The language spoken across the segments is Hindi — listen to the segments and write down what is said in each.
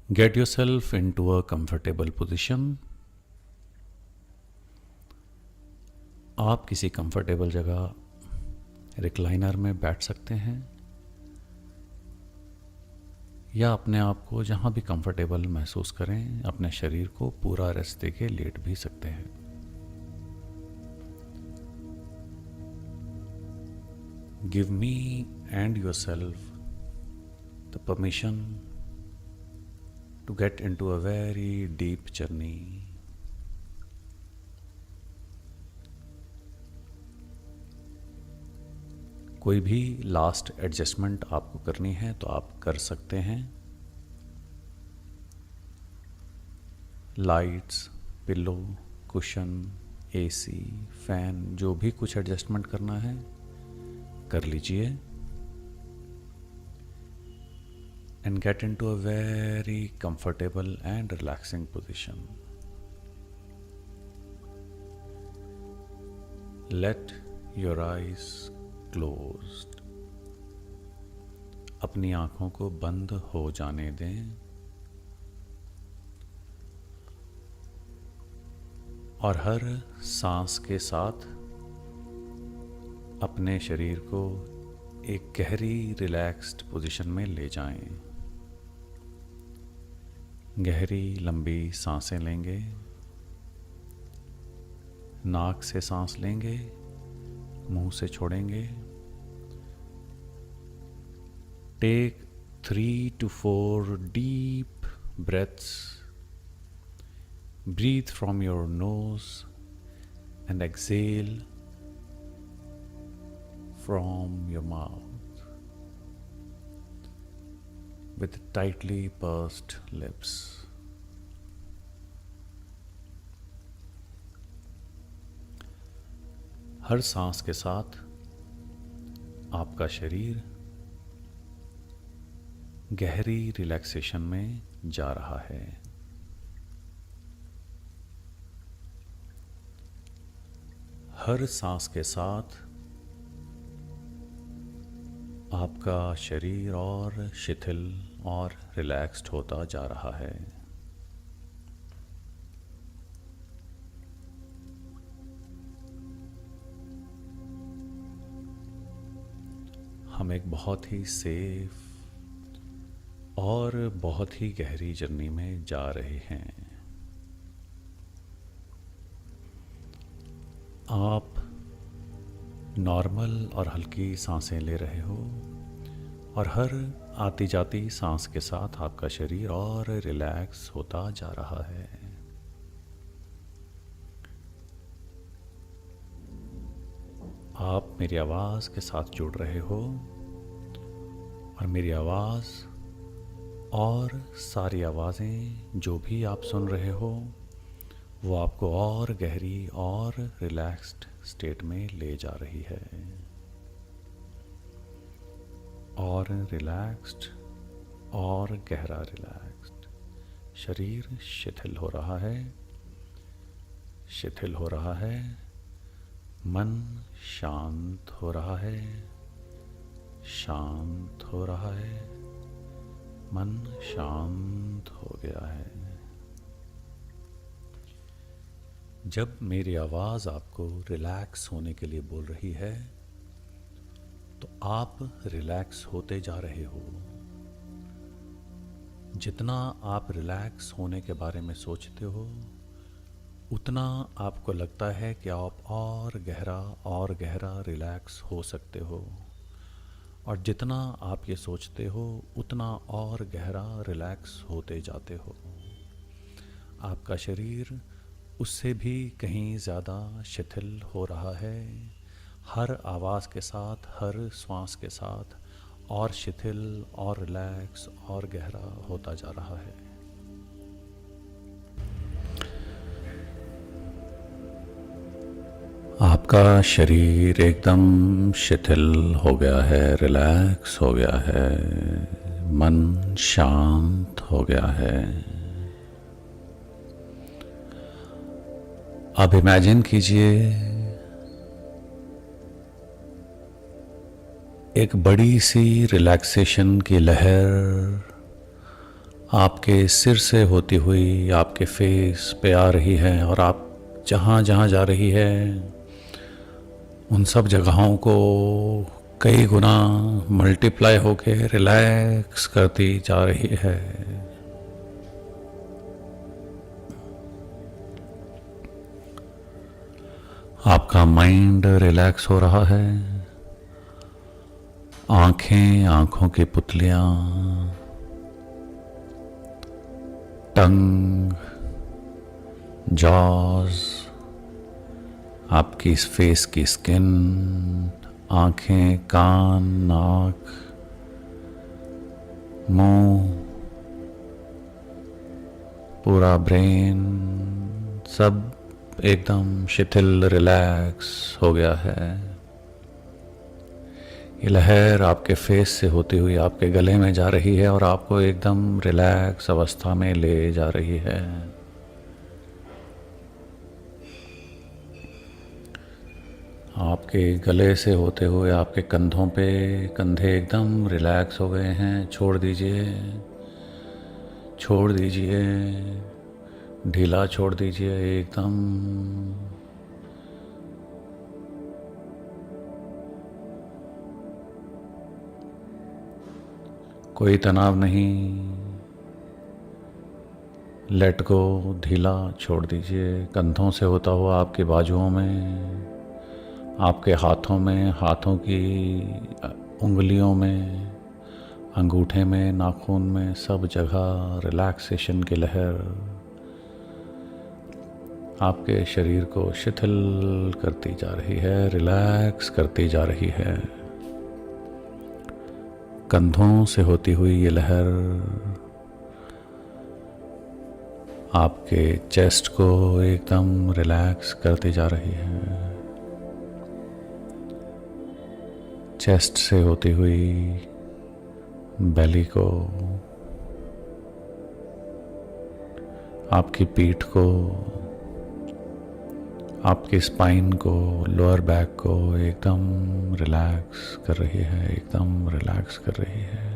Get yourself into a comfortable position. आप किसी कंफर्टेबल जगह रिक्लाइनर में बैठ सकते हैं या अपने आप को जहाँ भी कंफर्टेबल महसूस करें अपने शरीर को पूरा रेस्ट देके लेट भी सकते हैं. Give me and yourself the permission to get into a very deep journey. कोई भी लास्ट एडजस्टमेंट आपको करनी है तो आप कर सकते हैं. Lights, pillow, cushion, AC, fan, जो भी कुछ एडजस्टमेंट करना है कर लीजिए. And get into a very comfortable and relaxing position. Let your eyes closed. अपनी आंखों को बंद हो जाने दें और हर सांस के साथ अपने शरीर को एक गहरी रिलैक्स्ड पोजीशन में ले जाएं. गहरी लंबी सांसें लेंगे. नाक से सांस लेंगे, मुंह से छोड़ेंगे. Take 3 to 4 deep breaths. Breathe from your nose and exhale from your mouth with tightly pursed lips. हर सांस के साथ आपका शरीर गहरी रिलैक्सेशन में जा रहा है. हर सांस के साथ आपका शरीर और शिथिल और रिलैक्स्ड होता जा रहा है. हम एक बहुत ही सेफ और बहुत ही गहरी जर्नी में जा रहे हैं. आप नॉर्मल और हल्की सांसें ले रहे हो और हर आती जाती सांस के साथ आपका शरीर और रिलैक्स होता जा रहा है. आप मेरी आवाज़ के साथ जुड़ रहे हो और मेरी आवाज़ और सारी आवाज़ें जो भी आप सुन रहे हो वो आपको और गहरी और रिलैक्स्ड स्टेट में ले जा रही है. और रिलैक्स्ड और गहरा रिलैक्स्ड. शरीर शिथिल हो रहा है, शिथिल हो रहा है. मन शांत हो रहा है, शांत हो रहा है. मन शांत हो गया है. जब मेरी आवाज़ आपको रिलैक्स होने के लिए बोल रही है तो आप रिलैक्स होते जा रहे हो. जितना आप रिलैक्स होने के बारे में सोचते हो उतना आपको लगता है कि आप और गहरा रिलैक्स हो सकते हो. और जितना आप ये सोचते हो उतना और गहरा रिलैक्स होते जाते हो. आपका शरीर उससे भी कहीं ज़्यादा शिथिल हो रहा है. हर आवाज़ के साथ, हर श्वास के साथ और शिथिल और रिलैक्स और गहरा होता जा रहा है. आपका शरीर एकदम शिथिल हो गया है, रिलैक्स हो गया है. मन शांत हो गया है. अब इमेजिन कीजिए एक बड़ी सी रिलैक्सेशन की लहर आपके सिर से होती हुई आपके फेस पे आ रही है और आप जहाँ जहाँ जा रही है उन सब जगहों को कई गुना मल्टीप्लाई होके रिलैक्स करती जा रही है। आपका माइंड रिलैक्स हो रहा है। आंखें, आंखों की पुतलियां, टंग, जॉज, आपकी इस फेस की स्किन, आंखें, कान, नाक, मुंह, पूरा ब्रेन सब एकदम शिथिल रिलैक्स हो गया है। ये लहर आपके फेस से होती हुई आपके गले में जा रही है और आपको एकदम रिलैक्स अवस्था में ले जा रही है। आपके गले से होते हुए आपके कंधों पे, कंधे एकदम रिलैक्स हो गए हैं। छोड़ दीजिए, छोड़ दीजिए, ढीला छोड़ दीजिए एकदम। कोई तनाव नहीं, लेट गो, ढीला छोड़ दीजिए। कंधों से होता हुआ आपके बाजुओं में, आपके हाथों में, हाथों की उंगलियों में, अंगूठे में, नाखून में, सब जगह रिलैक्सेशन की लहर आपके शरीर को शिथिल करती जा रही है, रिलैक्स करती जा रही है। कंधों से होती हुई ये लहर आपके चेस्ट को एकदम रिलैक्स करती जा रही है। चेस्ट से होती हुई बेली को, आपकी पीठ को, आपकी स्पाइन को, लोअर बैक को एकदम रिलैक्स कर रही है, एकदम रिलैक्स कर रही है।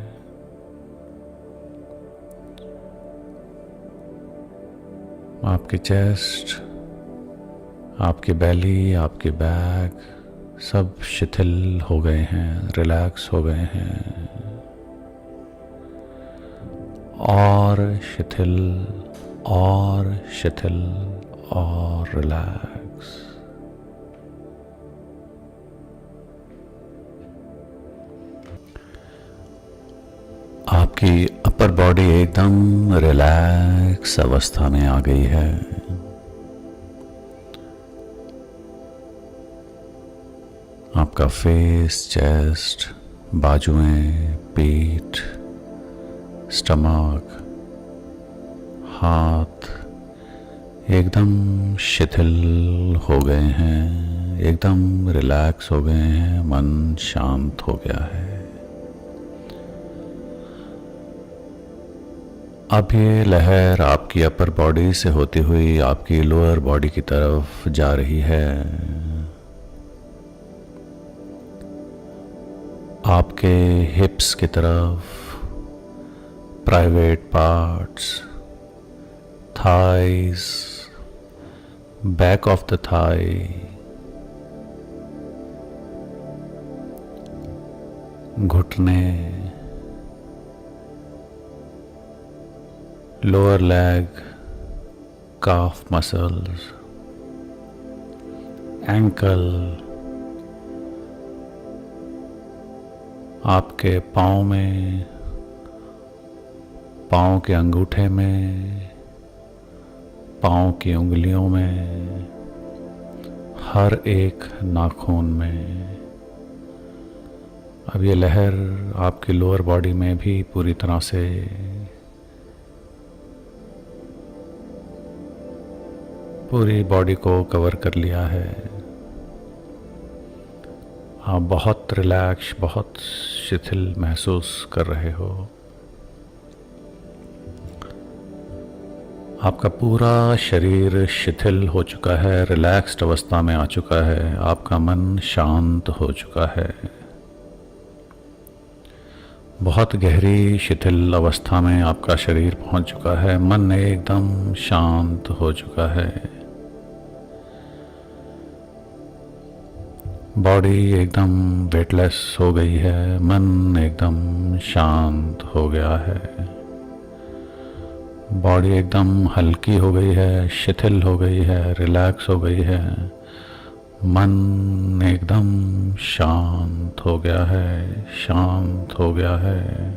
आपकी चेस्ट, आपकी बेली, आपकी बैक सब शिथिल हो गए हैं, रिलैक्स हो गए हैं और शिथिल और शिथिल और रिलैक्स। आपकी अपर बॉडी एकदम रिलैक्स अवस्था में आ गई है। आपका फेस, चेस्ट, बाजुएं, पीठ, स्टमक, हाथ एकदम शिथिल हो गए हैं, एकदम रिलैक्स हो गए हैं, मन शांत हो गया है। अब ये लहर आपकी अपर बॉडी से होती हुई आपकी लोअर बॉडी की तरफ जा रही है। आपके हिप्स की तरफ, private parts, thighs, back of the thigh, घुटने, lower leg, calf muscles, ankle, आपके पाँव में, पाँव के अंगूठे में, पाँव की उंगलियों में, हर एक नाखून में। अब ये लहर आपकी लोअर बॉडी में भी पूरी तरह से पूरी बॉडी को कवर कर लिया है। आप बहुत रिलैक्स, बहुत शिथिल महसूस कर रहे हो। आपका पूरा शरीर शिथिल हो चुका है, रिलैक्स्ड अवस्था में आ चुका है, आपका मन शांत हो चुका है। बहुत गहरी शिथिल अवस्था में आपका शरीर पहुंच चुका है, मन एकदम शांत हो चुका है, बॉडी एकदम वेटलेस हो गई है, मन एकदम शांत हो गया है, बॉडी एकदम हल्की हो गई है, शिथिल हो गई है, रिलैक्स हो गई है, मन एकदम शांत हो गया है, शांत हो गया है,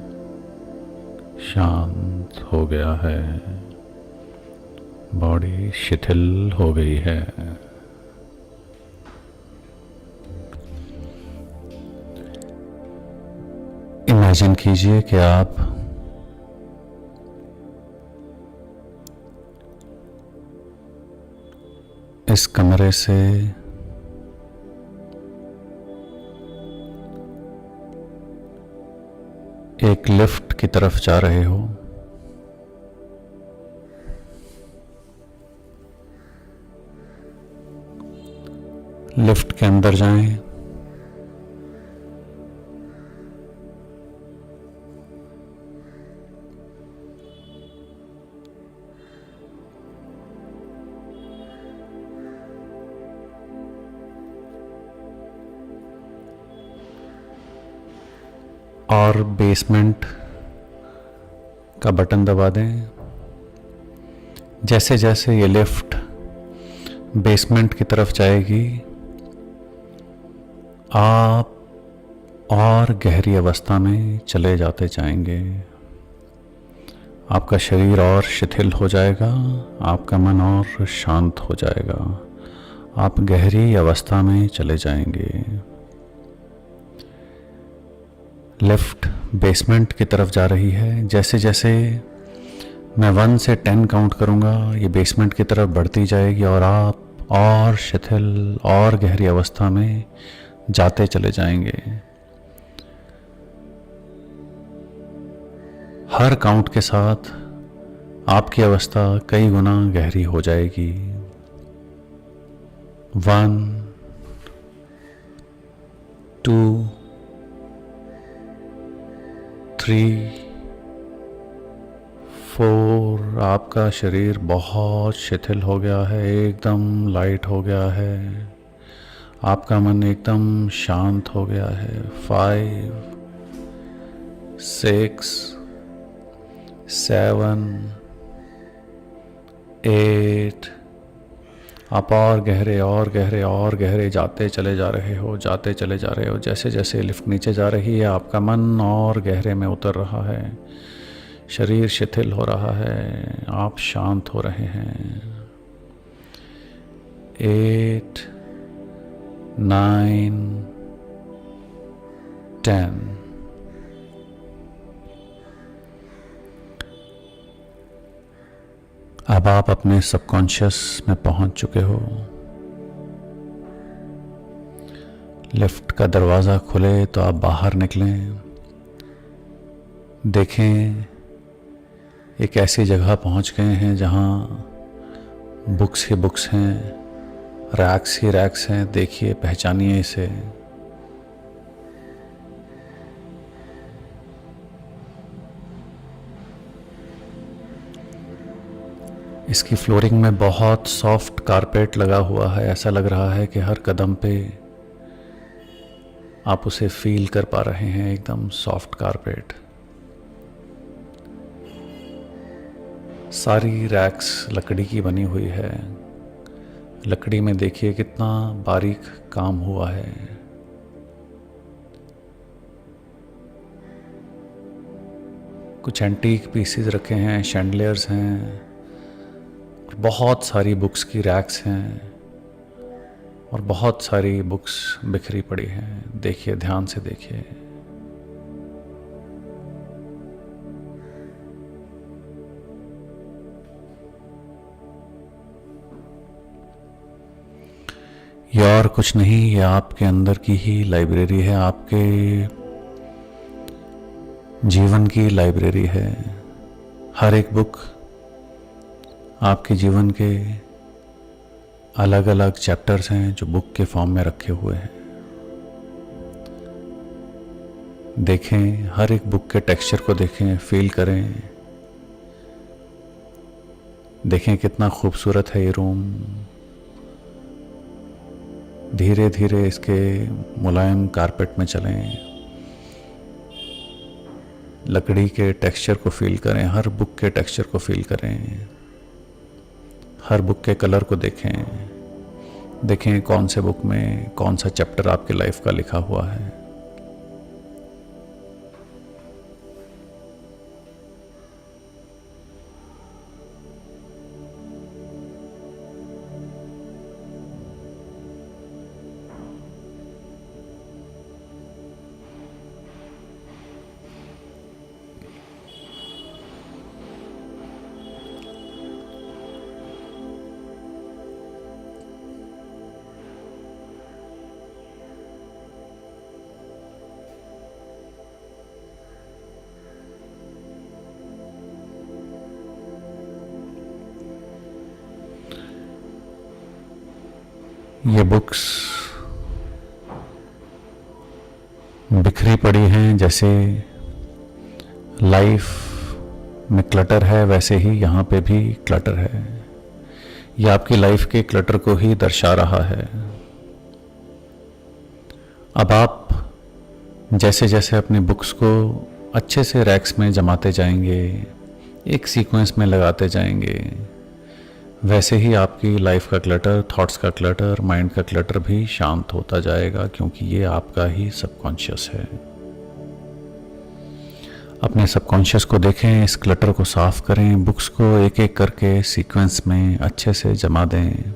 शांत हो गया है, बॉडी शिथिल हो गई है। इमेजिन कीजिए कि आप इस कमरे से एक लिफ्ट की तरफ जा रहे हो। लिफ्ट के अंदर जाएं, और बेसमेंट का बटन दबा दें। जैसे जैसे ये लिफ्ट बेसमेंट की तरफ जाएगी, आप और गहरी अवस्था में चले जाते जाएंगे। आपका शरीर और शिथिल हो जाएगा, आपका मन और शांत हो जाएगा, आप गहरी अवस्था में चले जाएंगे। लिफ्ट बेसमेंट की तरफ जा रही है। जैसे जैसे मैं 1 से 10 काउंट करूँगा, ये बेसमेंट की तरफ बढ़ती जाएगी और आप और शिथिल और गहरी अवस्था में जाते चले जाएंगे। हर काउंट के साथ आपकी अवस्था कई गुना गहरी हो जाएगी। 1, 2, 3, 4। आपका शरीर बहुत शिथिल हो गया है, एकदम लाइट हो गया है, आपका मन एकदम शांत हो गया है। 5, 6, 7, 8। आप और गहरे और गहरे और गहरे जाते चले जा रहे हो, जाते चले जा रहे हो। जैसे जैसे लिफ्ट नीचे जा रही है, आपका मन और गहरे में उतर रहा है, शरीर शिथिल हो रहा है, आप शांत हो रहे हैं। 8, 9, 10। अब आप अपने सबकॉन्शियस में पहुंच चुके हो। लिफ्ट का दरवाज़ा खुले तो आप बाहर निकलें। देखें, एक ऐसी जगह पहुंच गए हैं जहां बुक्स ही बुक्स हैं, रैक्स ही रैक्स हैं। देखिए, पहचानिए इसे। इसकी फ्लोरिंग में बहुत सॉफ्ट कारपेट लगा हुआ है। ऐसा लग रहा है कि हर कदम पे आप उसे फील कर पा रहे हैं, एकदम सॉफ्ट कारपेट। सारी रैक्स लकड़ी की बनी हुई है। लकड़ी में देखिए कितना बारीक काम हुआ है। कुछ एंटीक पीसेस रखे हैं, शैंडलियर्स हैं, बहुत सारी बुक्स की रैक्स हैं और बहुत सारी बुक्स बिखरी पड़ी हैं। देखिए, ध्यान से देखिए। ये और कुछ नहीं, ये आपके अंदर की ही लाइब्रेरी है, आपके जीवन की लाइब्रेरी है। हर एक बुक आपके जीवन के अलग अलग चैप्टर्स हैं जो बुक के फॉर्म में रखे हुए हैं। देखें, हर एक बुक के टेक्सचर को देखें, फील करें। देखें कितना खूबसूरत है ये रूम। धीरे धीरे इसके मुलायम कारपेट में चलें। लकड़ी के टेक्सचर को फील करें, हर बुक के टेक्सचर को फील करें। हर बुक के कलर को देखें। देखें कौन से बुक में कौन सा चैप्टर आपकी लाइफ का लिखा हुआ है। ये बुक्स बिखरी पड़ी हैं। जैसे लाइफ में क्लटर है, वैसे ही यहाँ पे भी क्लटर है। ये आपकी लाइफ के क्लटर को ही दर्शा रहा है। अब आप जैसे जैसे अपने बुक्स को अच्छे से रैक्स में जमाते जाएंगे, एक सीक्वेंस में लगाते जाएंगे, वैसे ही आपकी लाइफ का क्लटर, थॉट्स का क्लटर, माइंड का क्लटर भी शांत होता जाएगा, क्योंकि ये आपका ही सबकॉन्शियस है। अपने सबकॉन्शियस को देखें, इस क्लटर को साफ करें, बुक्स को एक एक करके सीक्वेंस में अच्छे से जमा दें,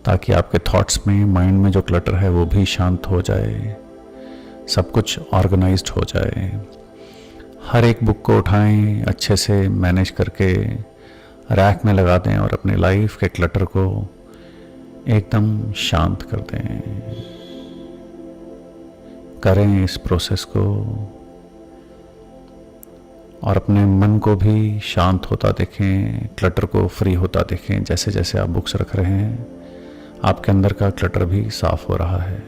ताकि आपके थॉट्स में, माइंड में जो क्लटर है वो भी शांत हो जाए, सब कुछ ऑर्गेनाइज्ड हो जाए। हर एक बुक को उठाएं, अच्छे से मैनेज करके रैक में लगा दें और अपनी लाइफ के क्लटर को एकदम शांत कर दें। करें इस प्रोसेस को और अपने मन को भी शांत होता देखें, क्लटर को फ्री होता देखें। जैसे जैसे आप बुक्स रख रहे हैं, आपके अंदर का क्लटर भी साफ हो रहा है,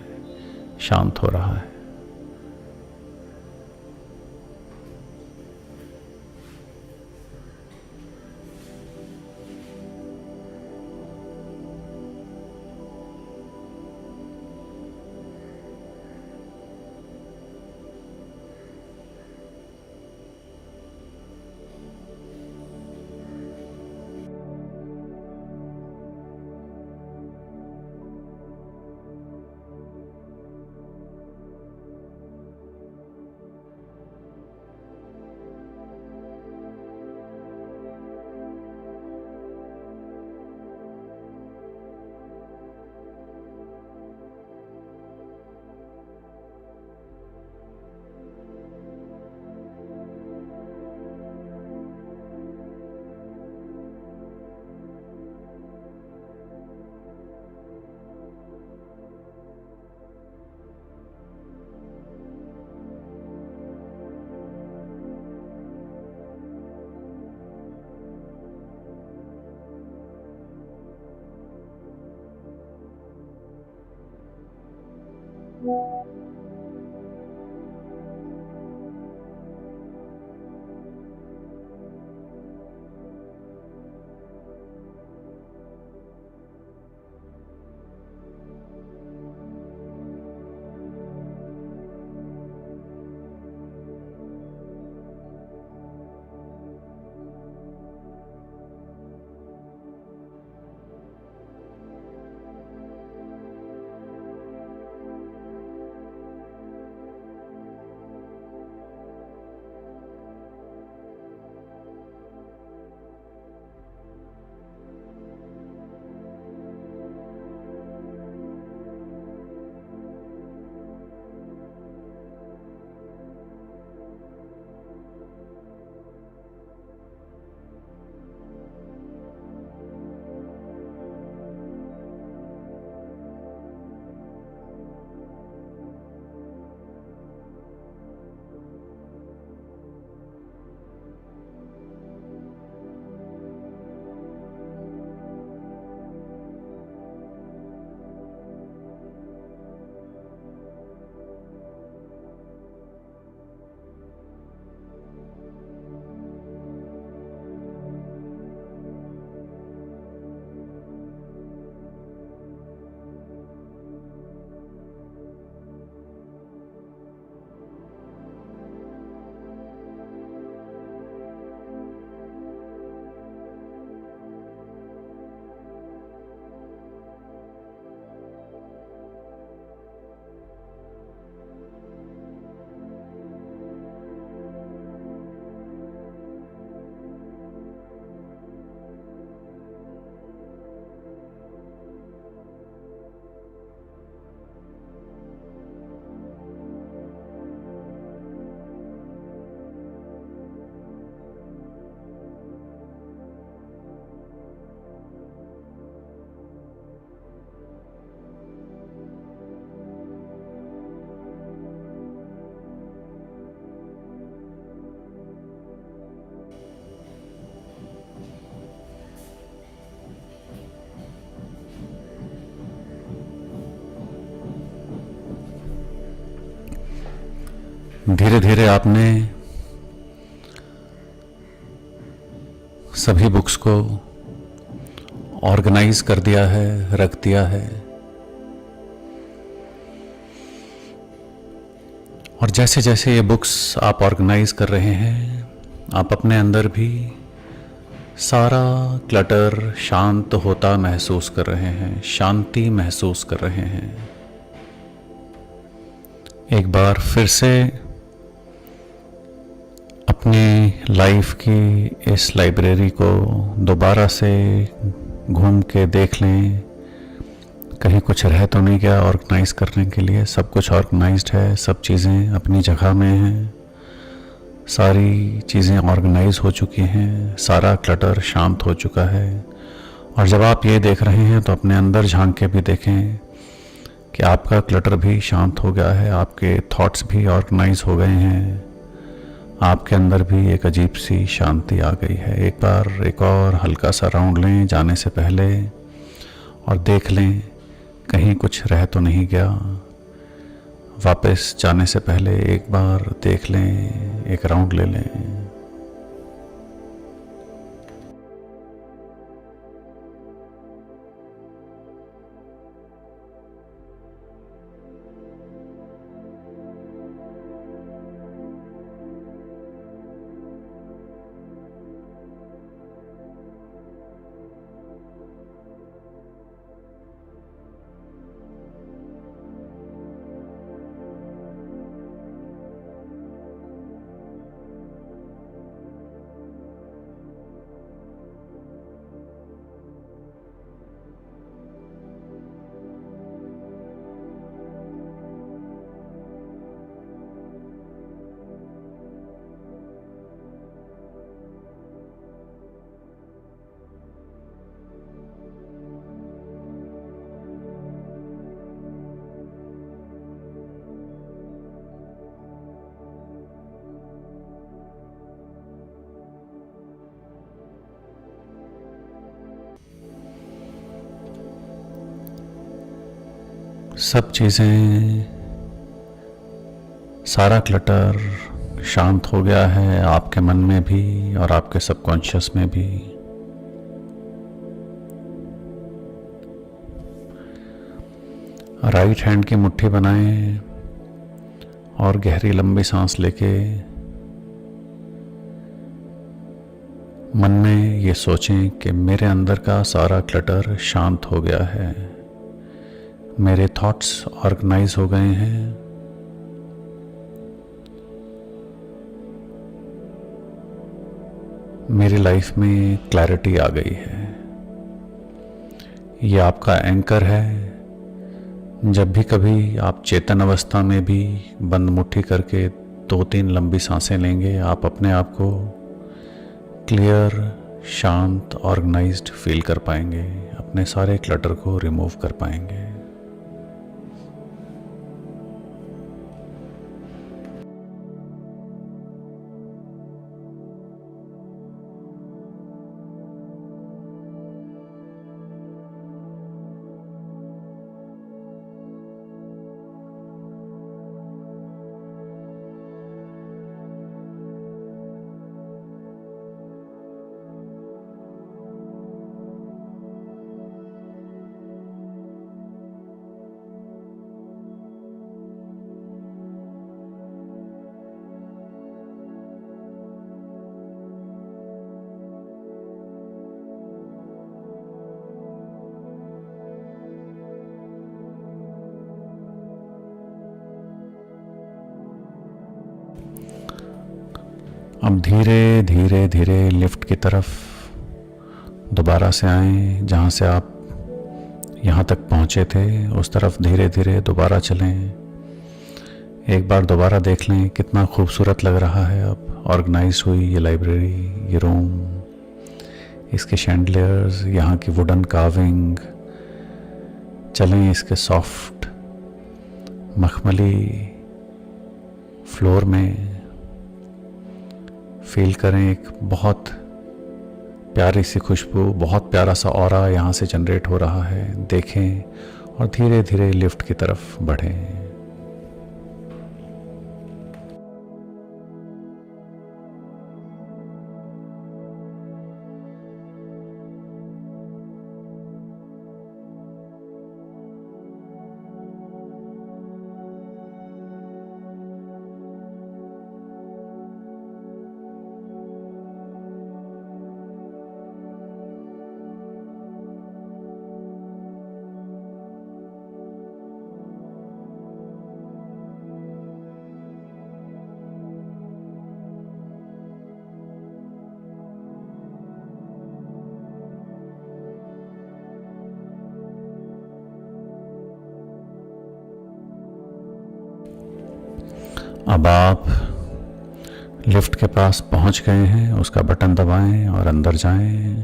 शांत हो रहा है। धीरे धीरे आपने सभी बुक्स को ऑर्गेनाइज कर दिया है, रख दिया है। और जैसे जैसे ये बुक्स आप ऑर्गेनाइज कर रहे हैं, आप अपने अंदर भी सारा क्लटर शांत होता महसूस कर रहे हैं, शांति महसूस कर रहे हैं। एक बार फिर से अपनी लाइफ की इस लाइब्रेरी को दोबारा से घूम के देख लें, कहीं कुछ रह तो नहीं गया ऑर्गेनाइज करने के लिए। सब कुछ ऑर्गेनाइज्ड है, सब चीज़ें अपनी जगह में हैं, सारी चीज़ें ऑर्गेनाइज हो चुकी हैं, सारा क्लटर शांत हो चुका है। और जब आप ये देख रहे हैं तो अपने अंदर झांक के भी देखें कि आपका क्लटर भी शांत हो गया है, आपके थॉट्स भी ऑर्गेनाइज हो गए हैं, आपके अंदर भी एक अजीब सी शांति आ गई है। एक बार एक और हल्का सा राउंड लें जाने से पहले और देख लें कहीं कुछ रह तो नहीं गया। वापस जाने से पहले एक बार देख लें, एक राउंड ले लें। सब चीज़ें, सारा क्लटर शांत हो गया है, आपके मन में भी और आपके सबकॉन्शियस में भी। राइट हैंड की मुट्ठी बनाएं और गहरी लंबी सांस लेके मन में ये सोचें कि मेरे अंदर का सारा क्लटर शांत हो गया है, मेरे थॉट्स ऑर्गेनाइज हो गए हैं। मेरी लाइफ में क्लैरिटी आ गई है। ये आपका एंकर है। जब भी कभी आप चेतन अवस्था में भी बंद मुट्ठी करके 2-3 लंबी सांसें लेंगे, आप अपने आप को क्लियर, शांत, ऑर्गेनाइज्ड फील कर पाएंगे, अपने सारे क्लटर को रिमूव कर पाएंगे। अब धीरे धीरे धीरे लिफ्ट की तरफ दोबारा से आएं, जहाँ से आप यहाँ तक पहुँचे थे उस तरफ धीरे धीरे दोबारा चलें। एक बार दोबारा देख लें कितना खूबसूरत लग रहा है अब ऑर्गेनाइज हुई ये लाइब्रेरी, ये रूम, इसके शैंडलियर्स, यहाँ की वुडन कार्विंग। चलें इसके सॉफ्ट मखमली फ्लोर में, फील करें एक बहुत प्यारी सी खुशबू, बहुत प्यारा सा ऑरा यहाँ से जनरेट हो रहा है। देखें और धीरे धीरे लिफ्ट की तरफ बढ़ें। अब आप लिफ्ट के पास पहुंच गए हैं, उसका बटन दबाएं और अंदर जाएं।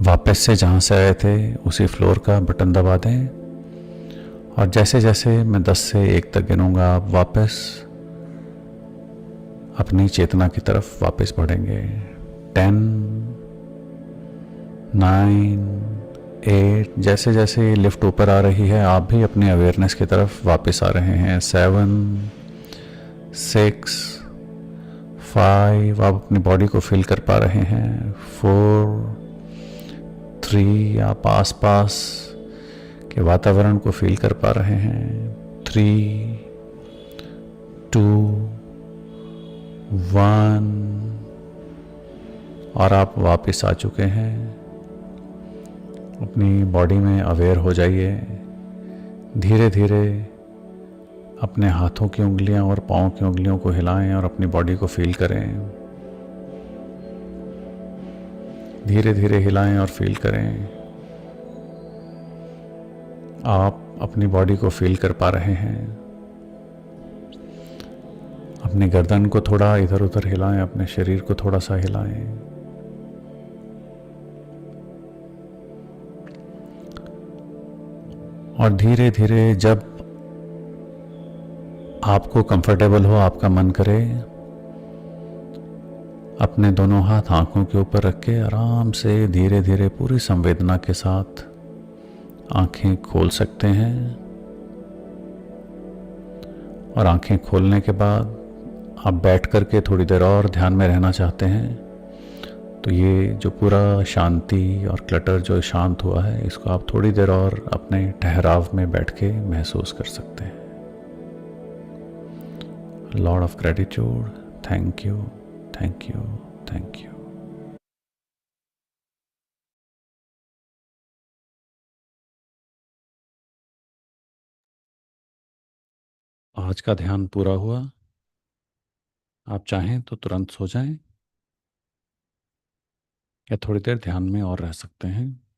वापस से जहां से आए थे उसी फ्लोर का बटन दबा दें और जैसे जैसे मैं 10 से 1 तक गिनूंगा आप वापस अपनी चेतना की तरफ वापस बढ़ेंगे। 10, 9, 8, जैसे जैसे लिफ्ट ऊपर आ रही है आप भी अपनी अवेयरनेस की तरफ वापस आ रहे हैं। 7, 6, 5, आप अपनी बॉडी को फील कर पा रहे हैं। 4, 3, आप आस पास के वातावरण को फील कर पा रहे हैं। 3, 2, 1, और आप वापस आ चुके हैं। अपनी बॉडी में अवेयर हो जाइए। धीरे धीरे अपने हाथों की उंगलियां और पाँव की उंगलियों को हिलाएं और अपनी बॉडी को फील करें। धीरे धीरे हिलाएं और फील करें। आप अपनी बॉडी को फील कर पा रहे हैं। अपनी गर्दन को थोड़ा इधर उधर हिलाएं, अपने शरीर को थोड़ा सा हिलाएं। और धीरे धीरे जब आपको कंफर्टेबल हो, आपका मन करे, अपने दोनों हाथ आंखों के ऊपर रख के आराम से धीरे धीरे पूरी संवेदना के साथ आंखें खोल सकते हैं। और आंखें खोलने के बाद आप बैठ करके थोड़ी देर और ध्यान में रहना चाहते हैं तो ये जो पूरा शांति और क्लटर जो शांत हुआ है इसको आप थोड़ी देर और अपने ठहराव में बैठ के महसूस कर सकते हैं। Lord of gratitude, thank you, thank you, thank you. आज का ध्यान पूरा हुआ। आप चाहें तो तुरंत सो जाएं या थोड़ी देर ध्यान में और रह सकते हैं।